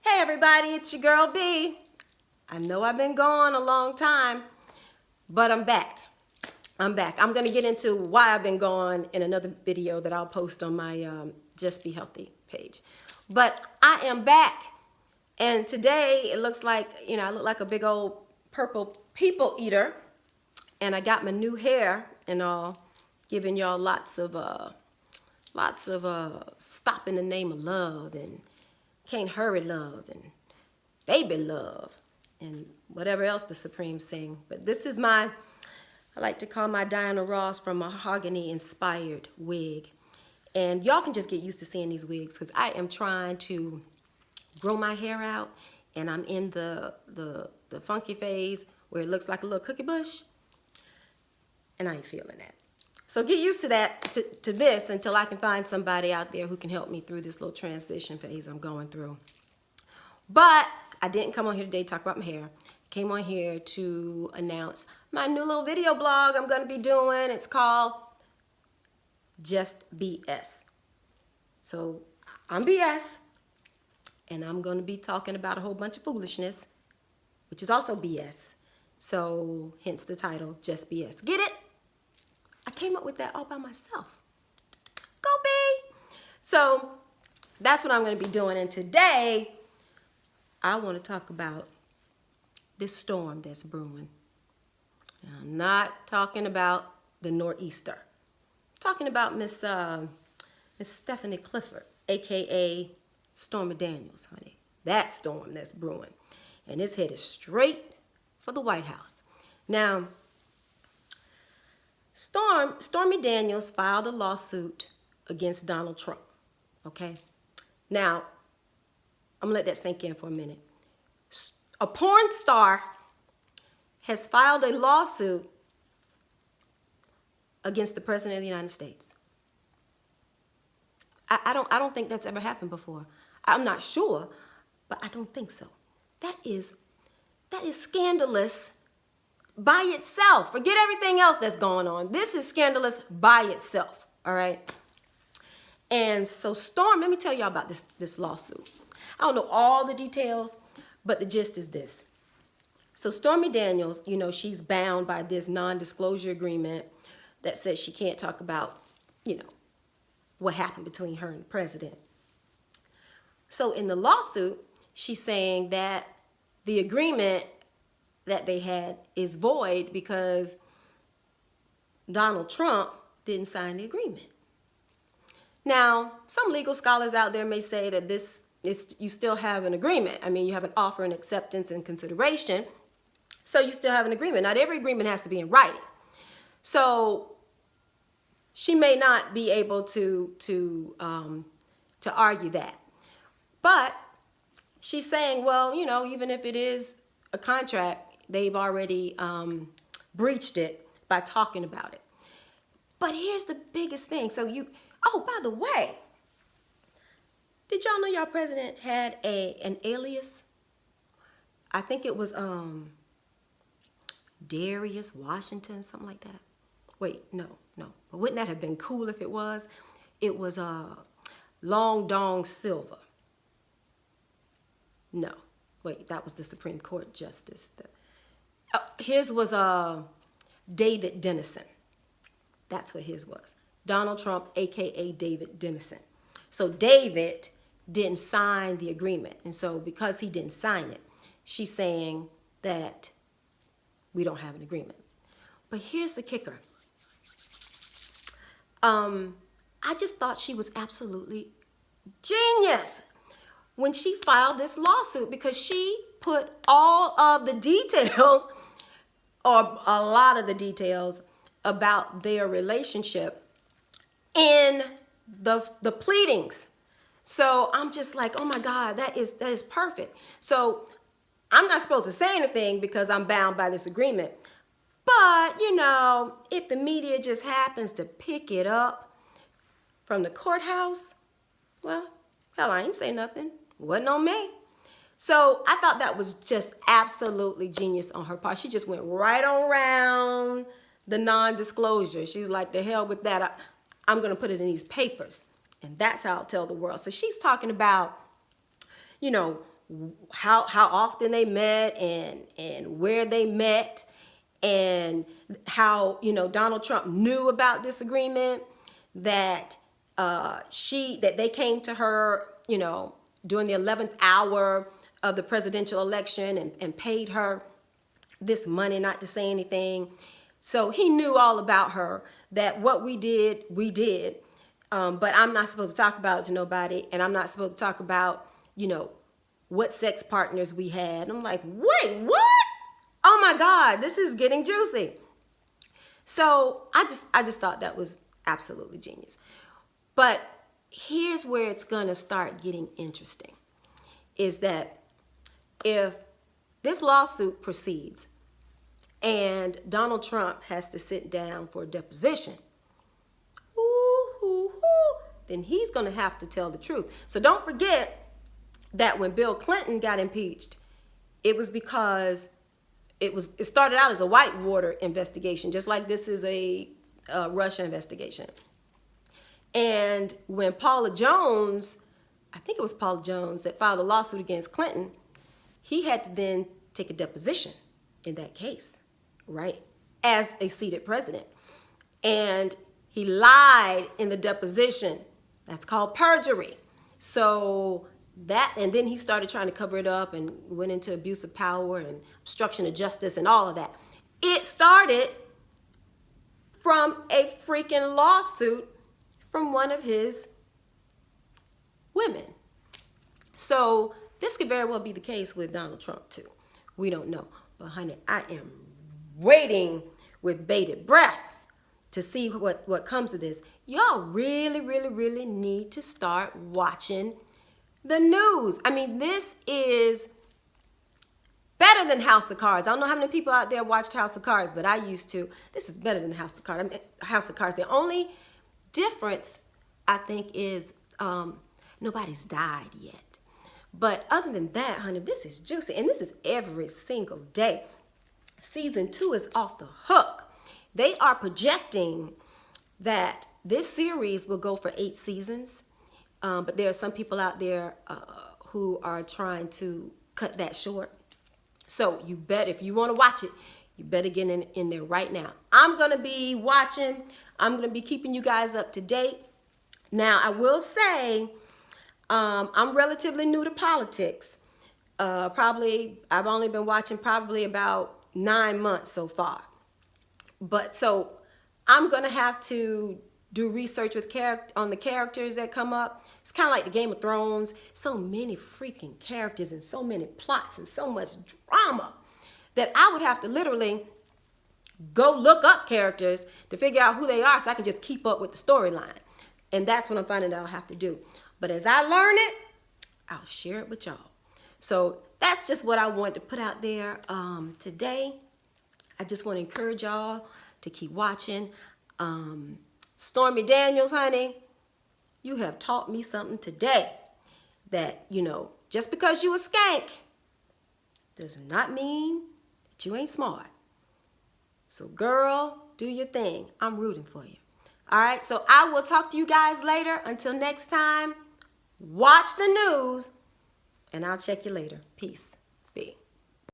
Hey everybody, it's your girl B. I know I've been gone a long time, but I'm back. I'm going to get into why I've been gone in another video that I'll post on my Just Be Healthy page. But I am back, and today it looks like, I look like a big old purple people eater, and I got my new hair and all, giving y'all lots of stop in the name of love and can't hurry love and baby love and whatever else the Supremes sing. But this is I like to call my Diana Ross from Mahogany inspired wig. And y'all can just get used to seeing these wigs because I am trying to grow my hair out, and I'm in the funky phase where it looks like a little cookie bush, and I ain't feeling that. So get used to that, to this, until I can find somebody out there who can help me through this little transition phase I'm going through. But I didn't come on here today to talk about my hair. Came on here to announce my new little video blog I'm going to be doing. It's called Just BS. So I'm BS, and I'm going to be talking about a whole bunch of foolishness, which is also BS. So hence the title, Just BS. Get it? I came up with that all by myself. Go B! So that's what I'm going to be doing. And today, I want to talk about this storm that's brewing. And I'm not talking about the nor'easter. I'm talking about Miss Stephanie Clifford, a.k.a. Stormy Daniels, honey. That storm that's brewing. And it's headed straight for the White House. Now, Stormy Daniels filed a lawsuit against Donald Trump, okay? Now, I'm gonna let that sink in for a minute. A porn star has filed a lawsuit against the President of the United States. I don't think that's ever happened before. I'm not sure, but I don't think so. That is scandalous by itself. Forget everything else that's going on. This is scandalous by itself, all right? And so Storm, let me tell y'all about this lawsuit. I don't know all the details, but the gist is this. So Stormy Daniels, she's bound by this non-disclosure agreement that says she can't talk about, what happened between her and the president. So in the lawsuit, she's saying that the agreement that they had is void because Donald Trump didn't sign the agreement. Now, some legal scholars out there may say that you still have an agreement. I mean, you have an offer and acceptance and consideration, so you still have an agreement. Not every agreement has to be in writing. So she may not be able to argue that. But she's saying, well, even if it is a contract, they've already breached it by talking about it. But here's the biggest thing. So oh, by the way, did y'all know y'all president had an alias? I think it was Darius Washington, something like that. Wait, no. But wouldn't that have been cool if it was? It was Long Dong Silver. No, wait, that was the Supreme Court justice. His was David Dennison. That's what his was. Donald Trump, a.k.a. David Dennison. So David didn't sign the agreement. And so because he didn't sign it, she's saying that we don't have an agreement. But here's the kicker. I just thought she was absolutely genius when she filed this lawsuit, because she put all of the details, or a lot of the details, about their relationship in the pleadings. So I'm just like, oh my God, that is perfect. So I'm not supposed to say anything because I'm bound by this agreement. But, if the media just happens to pick it up from the courthouse, well, hell, I ain't say nothing. Wasn't on me. So I thought that was just absolutely genius on her part. She just went right on around the non-disclosure. She's like, the hell with that. I'm going to put it in these papers. And that's how I'll tell the world. So she's talking about, how often they met and where they met, and how, you know, Donald Trump knew about this agreement, that that they came to her, you know, during the 11th hour of the presidential election and paid her this money not to say anything. So he knew all about her, that what we did, we did. But I'm not supposed to talk about it to nobody, and I'm not supposed to talk about, you know, what sex partners we had. I'm like, wait, what? Oh my God, this is getting juicy. So I just thought that was absolutely genius. But here's where it's gonna start getting interesting, is that if this lawsuit proceeds and Donald Trump has to sit down for a deposition, then he's going to have to tell the truth. So don't forget that when Bill Clinton got impeached, it was because it started out as a Whitewater investigation, just like this is a Russia investigation. And when Paula Jones, I think it was Paula Jones, that filed a lawsuit against Clinton, he had to then take a deposition in that case, right, as a seated president. And he lied in the deposition. That's called perjury. So and then he started trying to cover it up and went into abuse of power and obstruction of justice and all of that. It started from a freaking lawsuit from one of his women. So this could very well be the case with Donald Trump too. We don't know. But honey, I am waiting with bated breath to see what comes of this. Y'all really, really, really need to start watching the news. I mean, this is better than House of Cards. I don't know how many people out there watched House of Cards, but I used to. This is better than House of Cards. I mean, House of Cards. The only difference, I think, is nobody's died yet. But other than that, honey, this is juicy. And this is every single day. Season 2 is off the hook. They are projecting that this series will go for 8 seasons. But there are some people out there who are trying to cut that short. So you bet, if you want to watch it, you better get in there right now. I'm going to be watching. I'm going to be keeping you guys up to date. Now, I will say, I'm relatively new to politics. I've only been watching probably about 9 months so far. But so I'm going to have to do research with on the characters that come up. It's kind of like the Game of Thrones. So many freaking characters and so many plots and so much drama that I would have to literally go look up characters to figure out who they are so I can just keep up with the storyline. And that's what I'm finding that I'll have to do. But as I learn it, I'll share it with y'all. So that's just what I wanted to put out there today. I just want to encourage y'all to keep watching. Stormy Daniels, honey, you have taught me something today. That, you know, just because you a skank does not mean that you ain't smart. So girl, do your thing. I'm rooting for you. All right, so I will talk to you guys later. Until next time, watch the news, and I'll check you later. Peace.